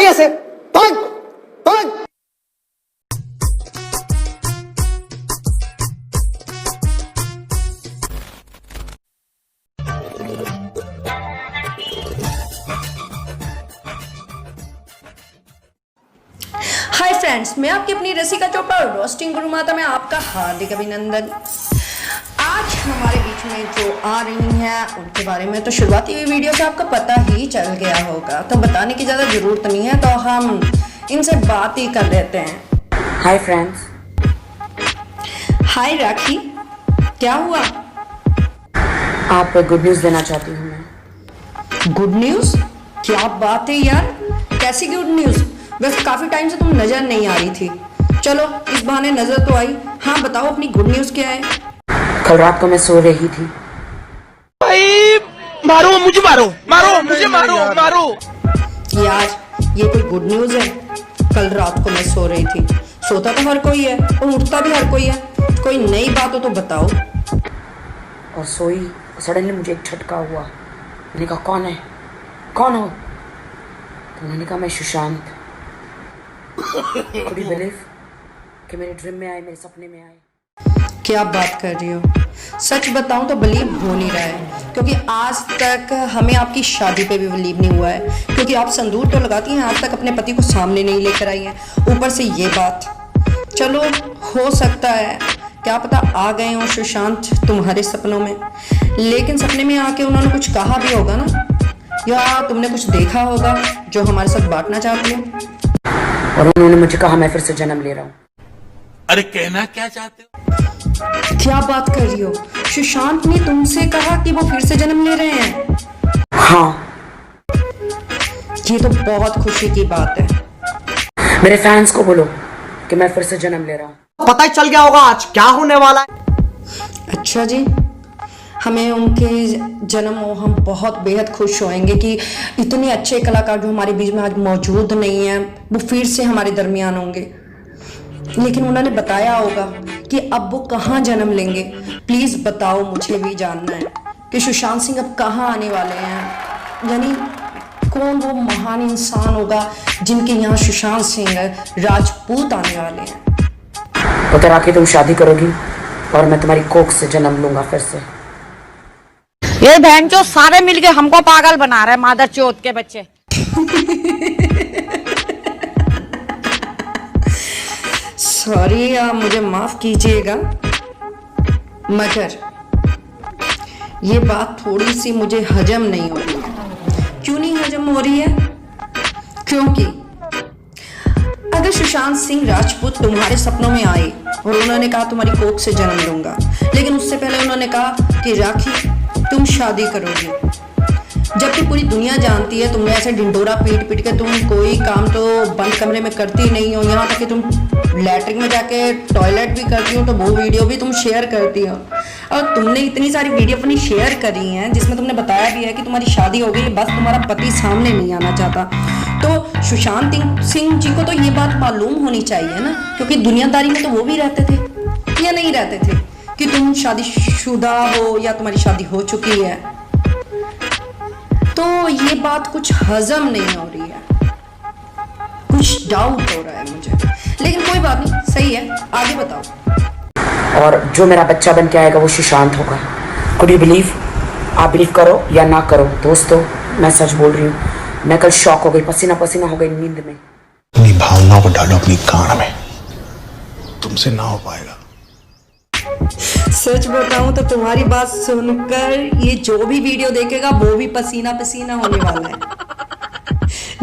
भाग ऐसे, भाग भाग। हाय फ्रेंड्स, मैं आपकी अपनी रसिका चोपड़ा और रोस्टिंग गुरु माता में आपका हार्दिक अभिनंदन। आज हमारे बीच में जो आ रही हैं उनके बारे में तो शुरुआती वीडियो से आपको पता ही चल गया होगा, तो बताने की ज़्यादा ज़रूरत नहीं है, तो हम इनसे बात ही कर लेते हैं। Hi friends. हाय राखी, क्या हुआ? आप गुड न्यूज़ देना चाहती हूँ मैं। Good news? क्या बात है यार, कैसी गुड न्यूज़? वैसे काफ़ी टाइम से तुम नज़र नहीं आ रही थी, चलो इस बहाने नज़र तो आई। हाँ बताओ, अपनी गुड न्यूज़ क्या है? कल रात को मैं सो रही थी। भाई मारो मुझे, मारो मारो मुझे, मारो मारो। यार ये कोई गुड न्यूज़ है? कल रात को मैं सो रही थी, सोता तो हर कोई है और उठता भी हर कोई है, कोई नई बात हो तो बताओ। और सोई, सडनली मुझे एक झटका हुआ। मैंने कहा कौन है, कौन हो? तो उन्होंने कहा मैं सुशांत। Could you believe कि मेरे ड्रीम में आए, मेरे सपने में आए। क्या बात कर रही हो? सच बताऊं तो बिलीव हो नहीं रहा है, क्योंकि आज तक हमें आपकी शादी पे भी बिलीव नहीं हुआ है, क्योंकि आप संदूर तो लगाती हैं, आज तक अपने पति को सामने नहीं लेकर आई हैं, ऊपर से ये बात। चलो हो सकता है, क्या पता आ गए हों सुशांत तुम्हारे सपनों में, लेकिन सपने में आके उन्होंने कुछ कहा भी होगा ना, या तुमने कुछ देखा होगा जो हमारे साथ बांटना चाहती हो। और उन्होंने मुझे कहा मैं फिर से जन्म ले रहा हूँ। अरे कहना क्या चाहते हो? क्या बात कर रही हो? सुशांत ने तुमसे कहा कि वो फिर से जन्म ले रहे हैं? हाँ, ये तो बहुत खुशी की बात है। मेरे फैंस को बोलो कि मैं फिर से जन्म ले रहा हूँ। पता ही चल गया होगा आज क्या होने वाला है। अच्छा जी, हमें उनके जन्म हो हम बहुत बेहद खुश होएंगे कि इतने अच्छे कलाकार जो हमारे बीच में आज मौजूद नहीं हैं वो फिर से हमारे दरमियान होंगे। लेकिन उन्होंने बताया होगा कि अब वो कहाँ जन्म लेंगे? प्लीज़ बताओ, मुझे भी जानना है कि सुशांत सिंह अब कहाँ आने वाले हैं, यानी कौन वो महान इंसान होगा जिनके यहाँ सुशांत सिंह राजपूत आने वाले हैं। पता राखी, तुम शादी करोगी और मैं तुम्हारी कोख से जन्म लूंगा फिर से। ये बहन चो सारे मिलके हमको पागल बना रहे, मादर चौथ के बच्चे। सॉरी, आप मुझे माफ कीजिएगा, मगर ये बात थोड़ी सी मुझे हजम नहीं हो रही है। क्यों नहीं हजम हो रही है? क्योंकि अगर सुशांत सिंह राजपूत तुम्हारे सपनों में आए और उन्होंने कहा तुम्हारी कोख से जन्म लूंगा, लेकिन उससे पहले उन्होंने कहा कि राखी तुम शादी करोगी, जबकि पूरी दुनिया जानती है तुमने ऐसे ढिंडोरा पीट पीट के तुम कोई काम तो बंद कमरे में करती नहीं हो, यहाँ तक कि तुम लैट्रिन में जाके टॉयलेट भी करती हो तो वो वीडियो भी तुम शेयर करती हो। और तुमने इतनी सारी वीडियो अपनी शेयर करी हैं जिसमें तुमने बताया भी है कि तुम्हारी शादी हो गई, बस तुम्हारा पति सामने नहीं आना चाहता। तो सुशांत सिंह जी को तो ये बात मालूम होनी चाहिए ना, क्योंकि दुनियादारी में तो वो भी रहते थे या नहीं रहते थे कि तुम शादीशुदा हो या तुम्हारी शादी हो चुकी है। तो ये बात कुछ हजम नहीं हो रही है, कुछ डाउट हो रहा है मुझे, लेकिन कोई बात नहीं, सही है, आगे बताओ। और जो मेरा बच्चा बन के आएगा वो सुशांत होगा। Could you believe? आप बिलीव करो या ना करो दोस्तों, मैं सच बोल रही हूँ, मैं कल शॉक हो गई, पसीना पसीना हो गई नींद में। अपनी भावनाओं को डालो अपनी गांड में, तुमसे ना हो पाएगा। सच बताऊं तो तुम्हारी बात सुनकर ये जो भी वीडियो देखेगा वो भी पसीना पसीना होने वाला है,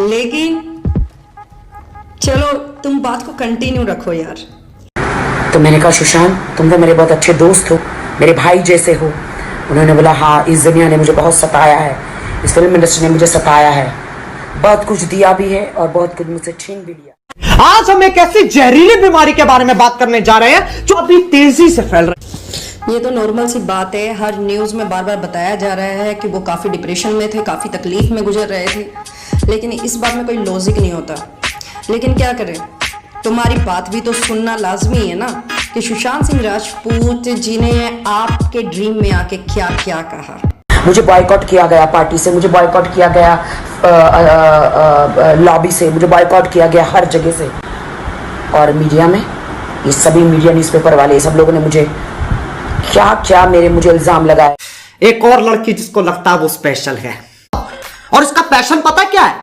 लेकिन चलो तुम बात को कंटिन्यू रखो यार। तो मैंने कहा सुशांत तुम तो मेरे बहुत अच्छे दोस्त हो, मेरे भाई जैसे हो। उन्होंने बोला हाँ, इस दुनिया ने मुझे बहुत सताया है, इस फिल्म इंडस्ट्री ने मुझे सताया है, बहुत कुछ दिया भी है और बहुत कुछ मुझसे छीन भी लिया। आज हम एक ऐसी जहरीली बीमारी के बारे में बात करने जा रहे हैं जो अभी तेजी से फैल रही है। ये तो नॉर्मल सी बात है, हर न्यूज़ में बार बार बताया जा रहा है कि वो काफ़ी डिप्रेशन में थे, काफ़ी तकलीफ में गुजर रहे थे, लेकिन इस बात में कोई लॉजिक नहीं होता। लेकिन क्या करें, तुम्हारी बात भी तो सुनना लाजमी है ना कि सुशांत सिंह राजपूत जी ने आपके ड्रीम में आके क्या क्या कहा। मुझे बॉयकॉट किया गया पार्टी से, मुझे बॉयकॉट किया गया लॉबी से मुझे बॉयकॉट किया गया हर जगह से। और मीडिया में ये सभी मीडिया न्यूज़पेपर वाले ये सब लोगों ने मुझे क्या क्या मुझे इल्जाम लगाए। एक और लड़की जिसको लगता है वो स्पेशल है और इसका पैशन पता क्या है?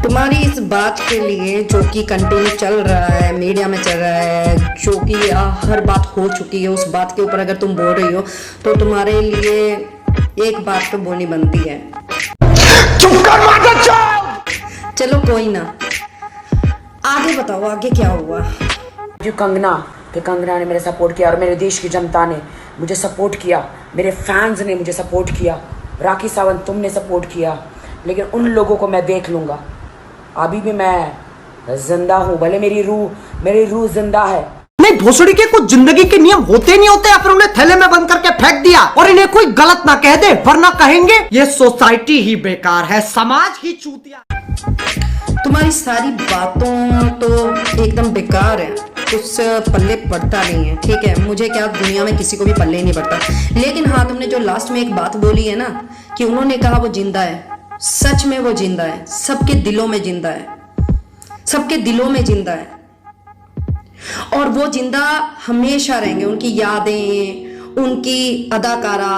तुम्हारी इस बात के लिए जो कि कंटिन्यू चल रहा है, मीडिया में चल रहा है, जो कि हर बात हो चुकी है, उस बात के ऊपर अगर तुम बोल रही हो तो तुम्हारे लिए एक बात तो बोलनी बनती है। चुप कर माता चोद। चलो कोई ना, आगे बताओ आगे क्या हुआ। जो कंगना ने मेरा सपोर्ट किया और मेरे देश की जनता ने मुझे सपोर्ट किया, मेरे फैंस ने मुझे सपोर्ट किया, राखी सावंत तुमने सपोर्ट किया, लेकिन उन लोगों को मैं देख लूँगा। अभी भी मैं जिंदा हूँ, भले मेरी रूह जिंदा है। नहीं, भोसड़ी के कुछ जिंदगी के नियम होते नहीं होते, या फिर उन्हें थैले में बंद करके फेंक दिया और इन्हें कोई गलत ना कह दे, वरना कहेंगे ये सोसाइटी ही बेकार है, समाज ही चूतिया। तुम्हारी सारी बातों तो एकदम बेकार है, कुछ पल्ले पड़ता नहीं है, ठीक है। मुझे क्या, दुनिया में किसी को भी पल्ले नहीं पड़ता। लेकिन हाँ, तुमने जो लास्ट में एक बात बोली है ना कि उन्होंने कहा वो जिंदा है, सच में वो जिंदा है, सबके दिलों में जिंदा है, सबके दिलों में जिंदा है। और वो जिंदा हमेशा रहेंगे। उनकी यादें, उनकी अदाकारा,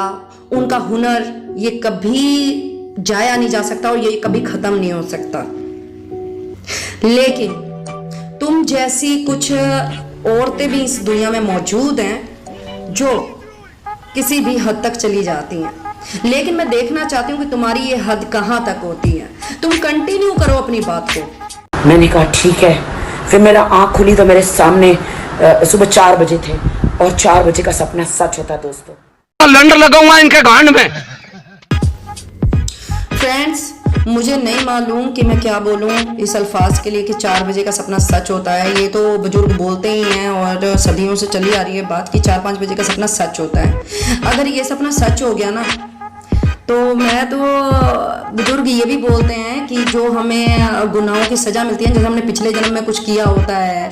उनका हुनर, ये कभी जाया नहीं जा सकता और ये कभी खत्म नहीं हो सकता। लेकिन तुम जैसी कुछ औरतें भी इस दुनिया में मौजूद हैं जो किसी भी हद तक चली जाती हैं, लेकिन मैं देखना चाहती हूँ कि तुम्हारी ये हद कहाँ तक होती है। तुम कंटिन्यू करो अपनी बात को। मैंने कहा ठीक है। फिर मेरा आँख खुली तो मेरे सामने सुबह 4 बजे थे और 4 बजे का सपना सच होता दोस्तों। लंडर लगाऊंगा इनके गांड में। फ्रेंड्स, मुझे नहीं मालूम कि मैं क्या बोलूं इस अल्फाज के लिए कि 4 बजे का सपना सच होता है। ये तो बुजुर्ग बोलते ही हैं और सदियों से चली आ रही है बात कि 4-5 बजे का सपना सच होता है। अगर ये सपना सच हो गया ना तो मैं तो, बुजुर्ग ये भी बोलते हैं कि जो हमें गुनाहों की सज़ा मिलती है, जैसे हमने पिछले जन्म में कुछ किया होता है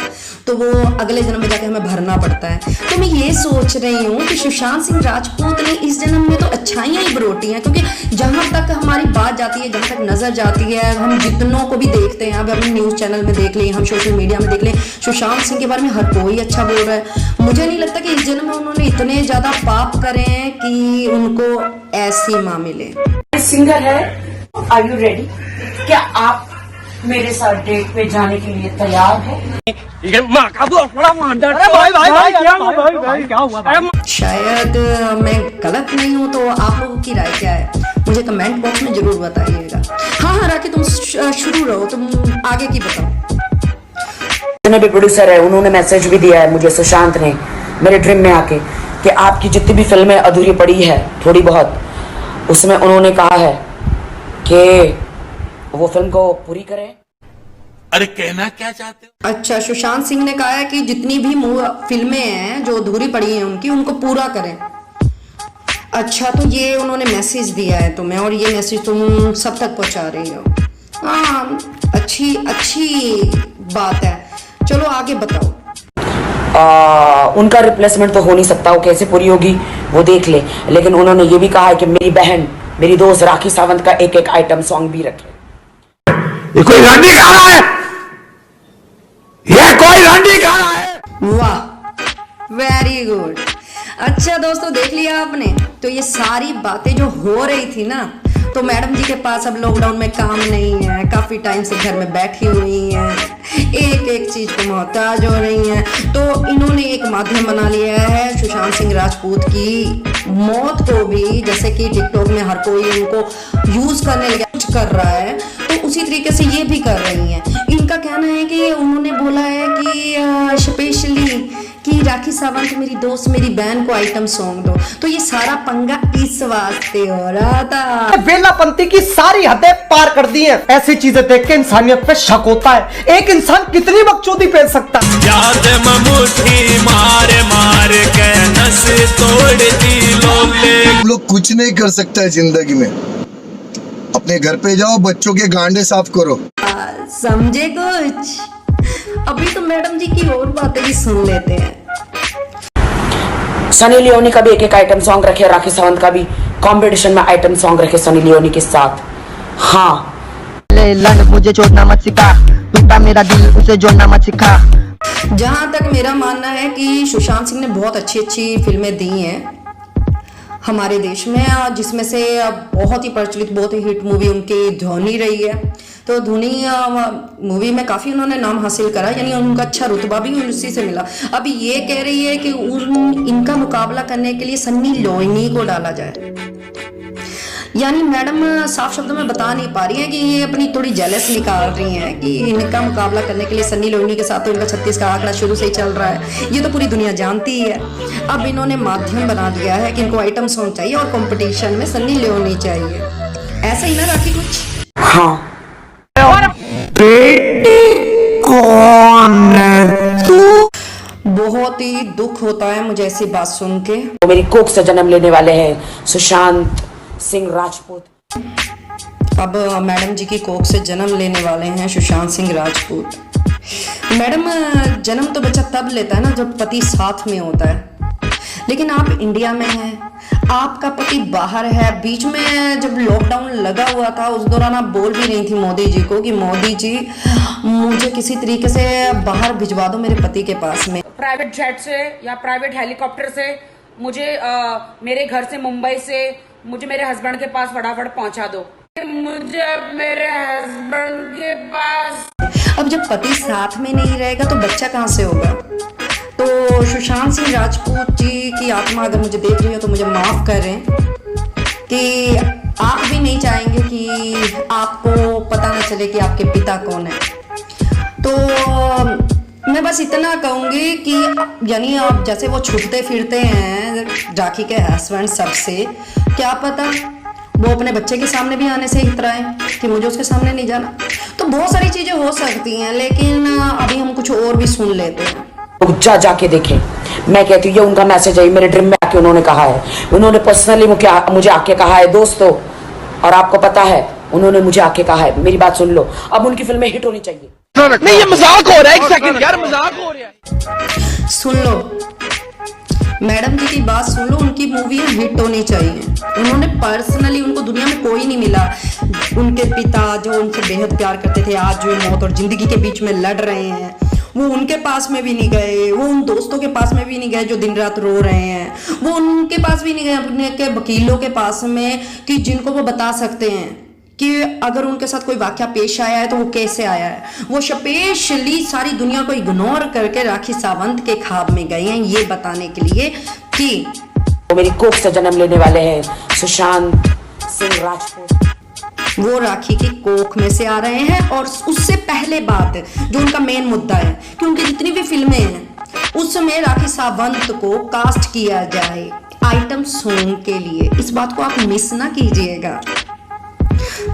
तो वो अगले जन्म में जाके हमें भरना पड़ता है। तो मैं ये सोच रही हूँ कि सुशांत सिंह राजपूत ने इस जन्म में तो अच्छाइयाँ ही बरोटी हैं, क्योंकि जहाँ तक हमारी बात जाती है, जहाँ तक नज़र जाती है, हम जितनों को भी देखते हैं, अब अपने न्यूज़ चैनल में देख लें, हम सोशल मीडिया में देख लें, सुशांत सिंह के बारे में हर कोई अच्छा बोल रहा है। मुझे नहीं लगता कि इस जन्म में उन्होंने इतने ज़्यादा पाप करे हैं कि उनको ऐसी माँ मिले। सिंगर है, आर यू रेडी? क्या आप मेरे साथ डेट पे जाने के लिए तैयार हो? शायद मैं गलत नहीं हूँ, तो आप लोगों की राय क्या है मुझे कमेंट बॉक्स में जरूर बताइएगा। हाँ, राखी तुम शुरू रहो, तुम आगे की बताओ। जितने भी प्रोड्यूसर है उन्होंने मैसेज भी दिया है मुझे, सुशांत ने मेरे ड्रीम में आके, कि आपकी जितनी भी फिल्में अधूरी पड़ी है थोड़ी बहुत, उसमें उन्होंने कहा है कि वो फिल्म को पूरी करें। अरे कहना क्या चाहते हो? अच्छा, सुशांत सिंह ने कहा है कि जितनी भी फिल्में हैं जो अधूरी पड़ी हैं उनकी, उनको पूरा करें। अच्छा, तो ये उन्होंने मैसेज दिया है तुम्हें और ये मैसेज तुम सब तक पहुंचा रही हो। हाँ, अच्छी बात है। चलो आगे बताओ। उनका रिप्लेसमेंट तो हो नहीं सकता, वो कैसे पूरी होगी वो देख ले। लेकिन उन्होंने ये भी कहा है कि मेरी बहन, मेरी दोस्त राखी सावंत का एक आइटम सॉन्ग भी रखे। ये कोई रंडी खा रहा है, ये कोई रंडी खा रहा है। वाह, वेरी गुड। अच्छा दोस्तों, देख लिया आपने। तो ये सारी बातें जो हो रही थी ना, तो मैडम जी के पास अब लॉकडाउन में काम नहीं है, काफ़ी टाइम से घर में बैठी हुई हैं, एक चीज़ को मोहताज हो रही हैं। तो इन्होंने एक माध्यम बना लिया है सुशांत सिंह राजपूत की मौत को भी, जैसे कि टिकटॉक में हर कोई इनको यूज़ करने लगा, कुछ कर रहा है, तो उसी तरीके से ये भी कर रही हैं। इनका कहना है कि उन्होंने बोला है कि स्पेशली कि राखी सावंत मेरी दोस्त, मेरी बहन को आइटम सॉन्ग दो। तो ये सारा पंगा इस वास्ते हो रहा था। वेलापंती की सारी हदें पार कर दी हैं। ऐसी चीजें देख के इंसानियत पे शक होता है। एक इंसान कितनी बकचोदी पेल सकता है? याद मुट्ठी मार मार के नस तोड़ दी लोले। तुम लोग कुछ नहीं कर सकता है जिंदगी में। अपने घर पे जाओ, बच्चों के गांडे साफ करो। समझे कुछ? अभी तो मैडम जी की और बातें भी सुन लेते हैं। सनी लियोनी का भी एक आइटम सॉन्ग रखे, राखी सावंत का भी कंपटीशन में आइटम सॉन्ग रखे सनी लियोनी के साथ। हाँ, लंड मुझे छोड़ना मत सिखा, टूटा मेरा दिल उसे जोड़ना मत सिखा। जहाँ तक मेरा मानना है कि सुशांत सिंह ने बहुत अच्छी अच्छी फिल्में दी हैं हमारे देश में, जिसमें से बहुत ही प्रचलित, बहुत ही हिट मूवी उनकी धोनी रही है। तो धोनी मूवी में काफ़ी उन्होंने नाम हासिल करा, यानी उनका अच्छा रुतबा भी उसी से मिला। अब ये कह रही है कि इनका मुकाबला करने के लिए सन्नी लियोनी को डाला जाए, यानी मैडम साफ शब्दों में बता नहीं पा रही है कि ये अपनी थोड़ी जेलस निकाल रही हैं कि इनका मुकाबला करने के लिए सन्नी लियोनी के साथ तो इनका 36 का आंकड़ा शुरू से ही चल रहा है, ये तो पूरी दुनिया जानती ही है। अब इन्होंने माध्यम बना दिया है कि इनको आइटम सॉन्ग चाहिए और कंपटीशन में सन्नी लियोनी चाहिए, ऐसा ही ना राखी कुछ? हाँ, बहुत ही दुख होता है मुझे ऐसी बात सुन के। वो मेरी कोख से जन्म लेने वाले हैं सुशांत सिंह राजपूत। अब मैडम जी की कोख से जन्म लेने वाले हैं सुशांत सिंह राजपूत। मैडम, जन्म तो बच्चा तब लेता है ना जब पति साथ में होता है, लेकिन आप इंडिया में हैं, आपका पति बाहर है। बीच में जब लॉकडाउन लगा हुआ था उस दौरान आप बोल भी रही थी मोदी जी को कि मोदी जी मुझे किसी तरीके से बाहर भिजवा दो मेरे पति के पास में। प्राइवेट जेट से या प्राइवेट हेलीकॉप्टर से मुझे मेरे घर से मुंबई से मुझे मेरे हस्बैंड के पास फटाफट पहुंचा दो, मुझे मेरे हस्बैंड के पास। अब जब पति साथ में नहीं रहेगा तो बच्चा कहाँ से होगा? तो सुशांत सिंह राजपूत जी की आत्मा अगर मुझे देख रही हो तो मुझे माफ करें कि आप भी नहीं चाहेंगे कि आपको पता न चले कि आपके पिता कौन है। तो मैं बस इतना कहूँगी कि यानी आप जैसे वो छुपते फिरते हैं राखी के हस्बैंड सबसे, क्या पता वो अपने बच्चे के सामने भी आने से इतराएं कि मुझे उसके सामने नहीं जाना। तो बहुत सारी चीज़ें हो सकती हैं, लेकिन अभी हम कुछ और भी सुन लेते हैं। जाके देखें, मैं कहती हूँ ये उनका मैसेज है, मेरे ड्रीम में आके उन्होंने कहा है, उन्होंने पर्सनली मुझे आके कहा है दोस्तों, और आपको पता है उन्होंने मुझे आके कहा है, मेरी बात सुन लो, अब उनकी फिल्में हिट होनी चाहिए। नहीं, ये मजाक हो रहा है, एक सेकंड यार, मजाक हो रहा है। सुन लो मैडम जी की बात सुन लो, उनकी मूवियाँ हिट होनी चाहिए। उन्होंने पर्सनली, उनको दुनिया में कोई नहीं मिला, उनके पिता जो उनसे बेहद प्यार करते थे आज जो मौत और जिंदगी के बीच में लड़ रहे हैं, वो उनके पास में भी नहीं गए, वो उन दोस्तों के पास में भी नहीं गए जो दिन रात रो रहे हैं, वो उनके पास भी नहीं गए अपने के वकीलों के पास में कि जिनको वो बता सकते हैं कि अगर उनके साथ कोई वाकया पेश आया है तो वो कैसे आया है। वो स्पेशली सारी दुनिया को इग्नोर करके राखी सावंत के ख्वाब में गए हैं ये बताने के लिए कि वो मेरी कोख से जन्म लेने वाले हैं सुशांत सिंह राजपूत। वो राखी की कोख में से आ रहे हैं। और उससे पहले बात जो उनका मेन मुद्दा है कि उनकी जितनी भी फिल्में हैं उसमें राखी सावंत को कास्ट किया जाए आइटम सॉन्ग के लिए। इस बात को आप मिस ना कीजिएगा।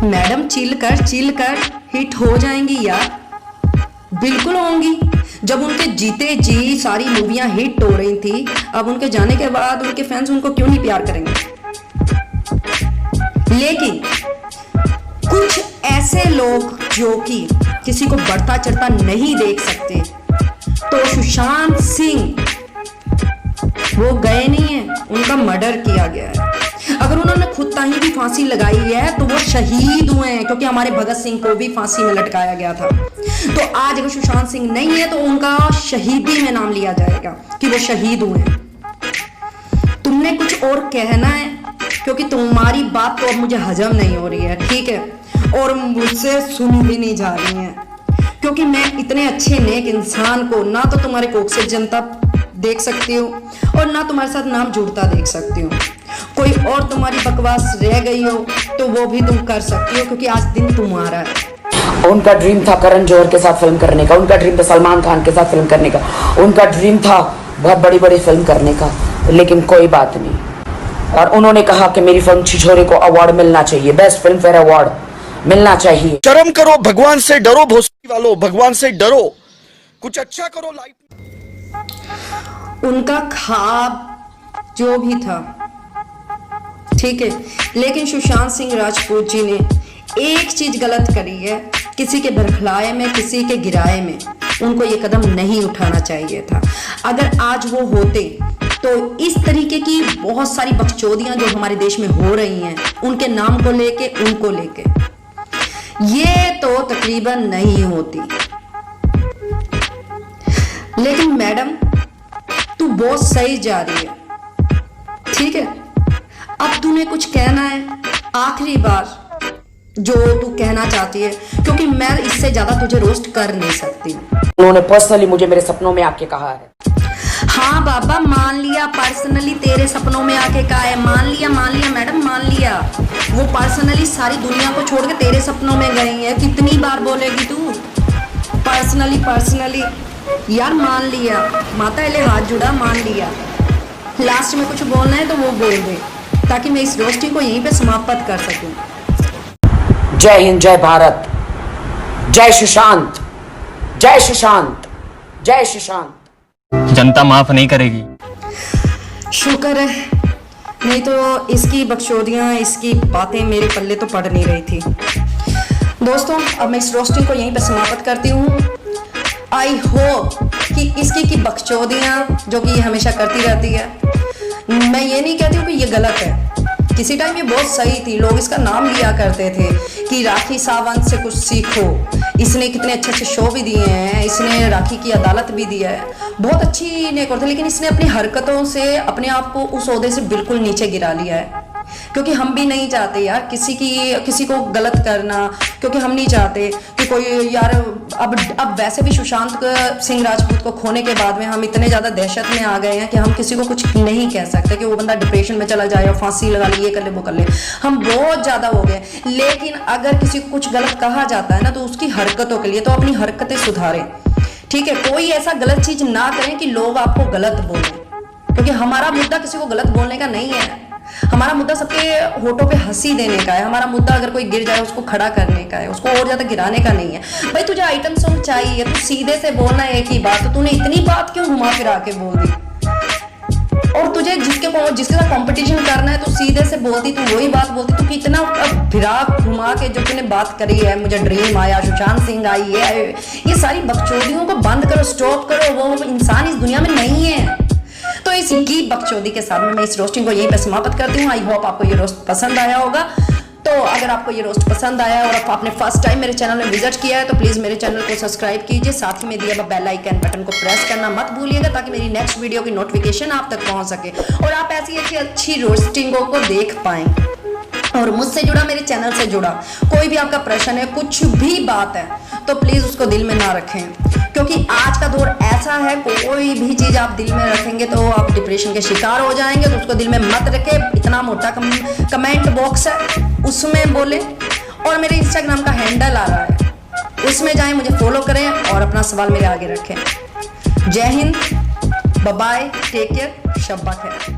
मैडम चिल कर हिट हो जाएंगी यार, बिल्कुल होंगी। जब उनके जीते जी सारी मूवियां हिट हो रही थी, अब उनके जाने के बाद उनके फैंस उनको क्यों नहीं प्यार करेंगे। लेकिन कुछ ऐसे लोग जो कि किसी को बढ़ता चढ़ता नहीं देख सकते, तो सुशांत सिंह वो गए नहीं है, उनका मर्डर किया गया है। अगर उन्होंने खुद ताही भी फांसी लगाई है तो वो शहीद हुए हैं, क्योंकि हमारे भगत सिंह को भी फांसी में लटकाया गया था। तो आज अगर सुशांत सिंह नहीं है तो उनका शहीदी में नाम लिया जाएगा कि वो शहीद हुए हैं। तुमने कुछ और कहना है, क्योंकि तुम्हारी बात तो अब मुझे हजम नहीं हो रही है, ठीक है, और मुझसे सुनी भी नहीं जा रही है, क्योंकि मैं इतने अच्छे नेक इंसान को ना तो तुम्हारे कोख से जनता देख सकती हूँ और ना तुम्हारे साथ नाम जुड़ता देख सकती हूँ। कोई और तुम्हारी बकवास रह गई हो तो वो भी तुम कर सकती हो, क्योंकि आज दिन तुम्हारा है। उनका ड्रीम था करण जौहर के साथ फिल्म करने का, उनका ड्रीम था सलमान खान के साथ फिल्म करने का, उनका ड्रीम था बहुत बड़ी बड़ी फिल्म करने का, लेकिन कोई बात नहीं। और उन्होंने कहा कि मेरी फिल्म छिछोरे को अवार्ड मिलना चाहिए, बेस्ट फिल्म फेयर अवार्ड मिलना चाहिए। शर्म करो, भगवान से डरो, भोसड़ी वालों, भगवान से डरो, कुछ अच्छा करो लाइफ। उनका ख्वाब जो भी था, ठीक है, लेकिन सुशांत सिंह राजपूत जी ने एक चीज गलत करी है, किसी के बरखलाए में, किसी के गिराए में उनको ये कदम नहीं उठाना चाहिए था। अगर आज वो होते तो इस तरीके की बहुत सारी बकचोदियां जो हमारे देश में हो रही हैं, उनके नाम को लेके, उनको लेके, ये तो तकरीबन नहीं होती। लेकिन मैडम तू बहुत सही जा रही है, ठीक है। अब तूने कुछ कहना है, आखिरी बार जो तू कहना चाहती है, क्योंकि मैं इससे ज्यादा तुझे रोस्ट कर नहीं सकती। उन्होंने पर्सनली मुझे मेरे सपनों में आके कहा है। हाँ बाबा मान लिया, पर्सनली तेरे सपनों में आके कहा है, मान लिया मैडम, मान लिया। वो पर्सनली सारी दुनिया को छोड़ के तेरे सपनों में गई है। कितनी बार बोलेगी तू पर्सनली? यार मान लिया, माता एले हाथ जुड़ा, मान लिया। लास्ट में कुछ बोलना है तो वो बोल दे, ताकि मैं इस रोस्टिंग को यहीं पे समाप्त कर सकूं। जय हिंद, जय भारत, जय सुशांत, जय सुशांत, जय सुशांत। जनता माफ नहीं करेगी। शुक्र है, नहीं तो इसकी बकचोदियाँ, इसकी बातें मेरे पल्ले तो पड़ नहीं रही थी। दोस्तों अब मैं इस रोस्टिंग को यहीं पे समाप्त करती हूँ। आई होप कि इसकी की बकचोदियाँ जो कि ये हमेशा करती रहती है, मैं ये नहीं कहती हूँ कि ये गलत है। किसी टाइम ये बहुत सही थी, लोग इसका नाम लिया करते थे कि राखी सावंत से कुछ सीखो। इसने कितने अच्छे अच्छे शो भी दिए हैं, इसने राखी की अदालत भी दिया है, बहुत अच्छी नेक थी। लेकिन इसने अपनी हरकतों से अपने आप को उस ओहदे से बिल्कुल नीचे गिरा लिया है। क्योंकि हम भी नहीं चाहते यार किसी को गलत करना, क्योंकि हम नहीं चाहते कि कोई यार अब वैसे भी सुशांत सिंह राजपूत को खोने के बाद में हम इतने ज़्यादा दहशत में आ गए हैं कि हम किसी को कुछ नहीं कह सकते कि वो बंदा डिप्रेशन में चला जाए और फांसी लगा ले, ये कर ले, वो कर ले। हम बहुत ज़्यादा हो गए। लेकिन अगर किसी को कुछ गलत कहा जाता है ना, तो उसकी हरकतों के लिए तो अपनी हरकतें सुधारें, ठीक है। कोई ऐसा गलत चीज़ ना करें कि लोग आपको गलत बोलें, क्योंकि हमारा मुद्दा किसी को गलत बोलने का नहीं है। हमारा मुद्दा सबके होठों पे हंसी देने का है। हमारा मुद्दा अगर कोई गिर जाए उसको खड़ा करने का है, उसको और ज्यादा गिराने का नहीं है। भाई तुझे आइटम सॉन्ग चाहिए, तू सीधे से बोलना एक ही बात, तो तूने इतनी बात क्यों घुमा फिरा के बोल दी? और तुझे जिसके साथ कंपटीशन करना है तो सीधे से बोलती, तू वही बात बोलती। तू कितना फिरा घुमा के जो तूने बात करी है, मुझे ड्रीम आया, सुशांत सिंह आई है, ये सारी बकचोदियों को बंद करो, स्टॉप करो। वो इंसान इस दुनिया में नहीं है। तो इसी बकचोदी के साथ में मैं इस रोस्टिंग को यहीं पे समाप्त करती हूँ। आई होप आपको ये रोस्ट पसंद आया होगा। तो अगर आपको ये रोस्ट पसंद आया और आपने फर्स्ट टाइम मेरे चैनल में विजिट किया है तो प्लीज़ मेरे चैनल को सब्सक्राइब कीजिए, साथ ही में दिया बेल आइकन बटन को प्रेस करना मत भूलिएगा, ताकि मेरी नेक्स्ट वीडियो की नोटिफिकेशन आप तक पहुंच सके और आप ऐसी अच्छी रोस्टिंगों को देख पाएं। और मुझसे जुड़ा, मेरे चैनल से जुड़ा कोई भी आपका प्रश्न है, कुछ भी बात है, तो प्लीज़ उसको दिल में ना रखें, क्योंकि आज का दौर ऐसा है, कोई भी चीज़ आप दिल में रखेंगे तो आप डिप्रेशन के शिकार हो जाएंगे। तो उसको दिल में मत रखें। इतना मोटा कमेंट बॉक्स है, उसमें बोले। और मेरे इंस्टाग्राम का हैंडल आ रहा है, उसमें जाएं, मुझे फॉलो करें और अपना सवाल मेरे आगे रखें। जय हिंद, बाय बाय, टेक केयर, शब्बा खैर।